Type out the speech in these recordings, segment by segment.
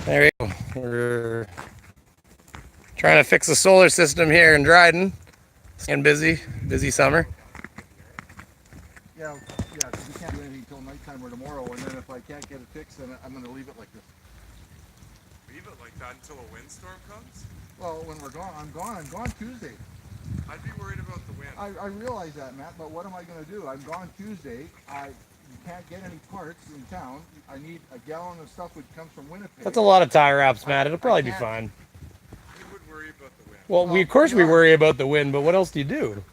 There we go. We're trying to fix the solar system here in Dryden. And busy summer. Yeah, because we can't do anything until nighttime or tomorrow, and then if I can't get it fixed, then I'm going to leave it like this. Leave it like that until a windstorm comes? Well, when we're gone, I'm gone Tuesday. I'd be worried about the wind. I realize that, Matt, but what am I going to do? I'm gone Tuesday. You can't get any parts in town. I need a gallon of stuff which comes from Winnipeg. That's a lot of tie wraps, Matt. It'll probably be fine. You would worry about the wind. Well, of course we worry about the wind, but what else do you do?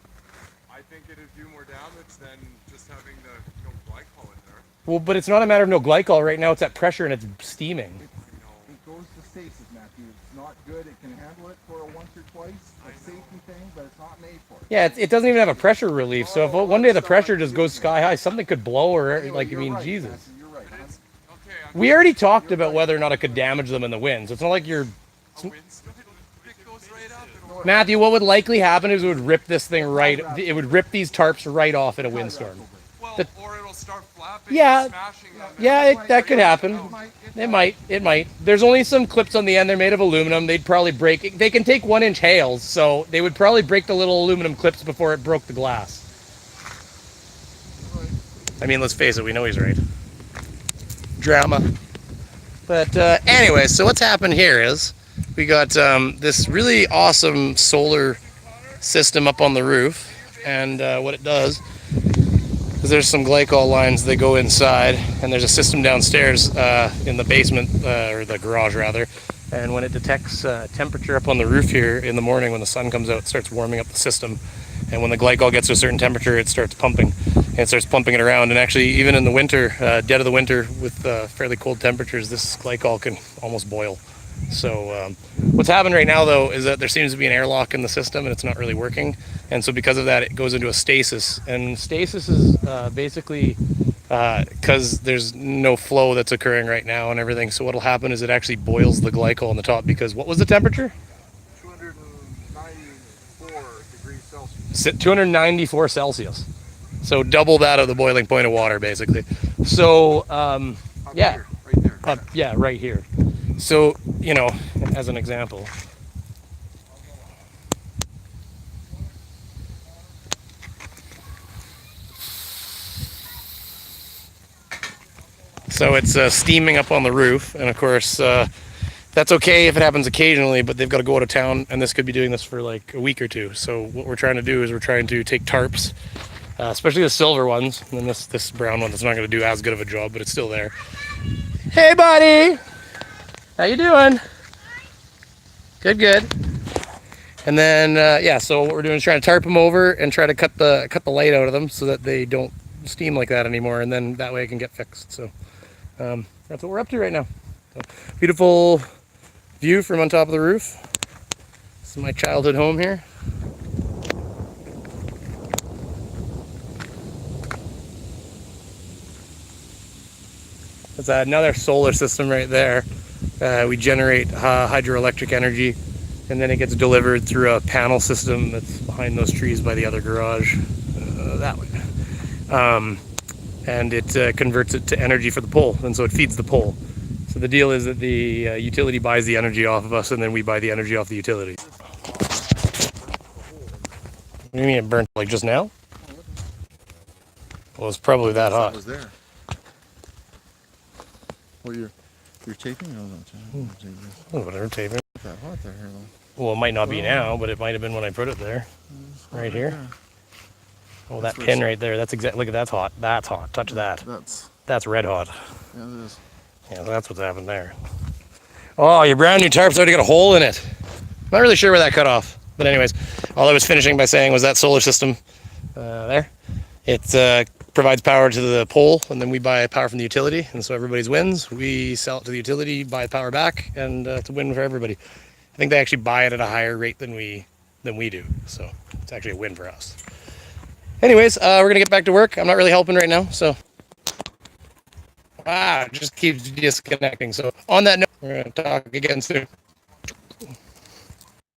I think it'd do more damage than just having the no glycol in there. Well, but it's not a matter of no glycol. Right now it's at pressure and it's steaming. It goes to stasis, Matthew. It's not good. It can handle it for a once or twice. It's a safety thing, but it's not made for it. Yeah, it doesn't even have a pressure relief. So if one day the pressure just goes sky high, something could blow or Anyway, like, I mean, right, Jesus. Matthew, you're right. Okay, We already talked about whether or not it could damage them in the wind. So it's not like you're... a windstorm, it goes right up. Matthew, what would likely happen is it would rip this thing right... It would rip these tarps right off in a windstorm. Well, or it'll start flapping Yeah, and smashing them. yeah, that could happen. It might. There's only some clips on the end. They're made of aluminum. They'd probably break. They can take 1-inch hails, so they would probably break the little aluminum clips before it broke the glass. I mean, let's face it. We know he's right. Drama. But anyway, so what's happened here is we got this really awesome solar system up on the roof, and what it does is there's some glycol lines that go inside, and there's a system downstairs in the basement, or the garage rather, and when it detects temperature up on the roof here in the morning when the sun comes out, it starts warming up the system, and when the glycol gets to a certain temperature, it starts pumping, and it starts pumping it around, and actually even in the winter, dead of the winter with fairly cold temperatures, this glycol can almost boil. So what's happened right now though is that there seems to be an airlock in the system and it's not really working, and so because of that it goes into a stasis, and stasis is basically because there's no flow that's occurring right now and everything, so what'll happen is it actually boils the glycol on the top, because what was the temperature? 294 degrees Celsius. 294 Celsius, so double that of the boiling point of water basically. So yeah, Here, right there. yeah, right here. So, you know, as an example, so it's steaming up on the roof, and of course that's okay if it happens occasionally, but they've got to go out of town, and this could be doing this for like a week or two. So what we're trying to do is we're trying to take tarps, especially the silver ones, and then this brown one that's not going to do as good of a job, but it's still there. Hey buddy, how you doing? Good. And then yeah, so what we're doing is trying to tarp them over and try to cut the light out of them so that they don't steam like that anymore, and then that way it can get fixed. So that's what we're up to right now. So, beautiful view from on top of the roof. This is my childhood home here. There's another solar system right there. We generate hydroelectric energy, and then it gets delivered through a panel system that's behind those trees by the other garage, that way. And it converts it to energy for the pole, and so it feeds the pole. So the deal is that the utility buys the energy off of us, and then we buy the energy off the utility. What do you mean it burnt like just now? Well, it's probably that hot. It was there. Well, you're taping? No, no, taping. Oh, whatever, taping. Not that hot there, though. Well, it might not be now, but it might have been when I put it there. Right here. Oh, that pin right there. That's exactly. Look at that's hot. That's hot. Touch that. That's red hot. Yeah, it is. Yeah, that's what's happened there. Oh, your brand new tarp's already got a hole in it. Not really sure where that cut off. But anyways, all I was finishing by saying was that solar system there. It provides power to the pole, and then we buy power from the utility, and so everybody's wins. We sell it to the utility, buy the power back, and it's a win for everybody. I think they actually buy it at a higher rate than we do, so it's actually a win for us. Anyways, we're gonna get back to work. I'm not really helping right now, so it just keeps disconnecting. So on that note, we're gonna talk again soon.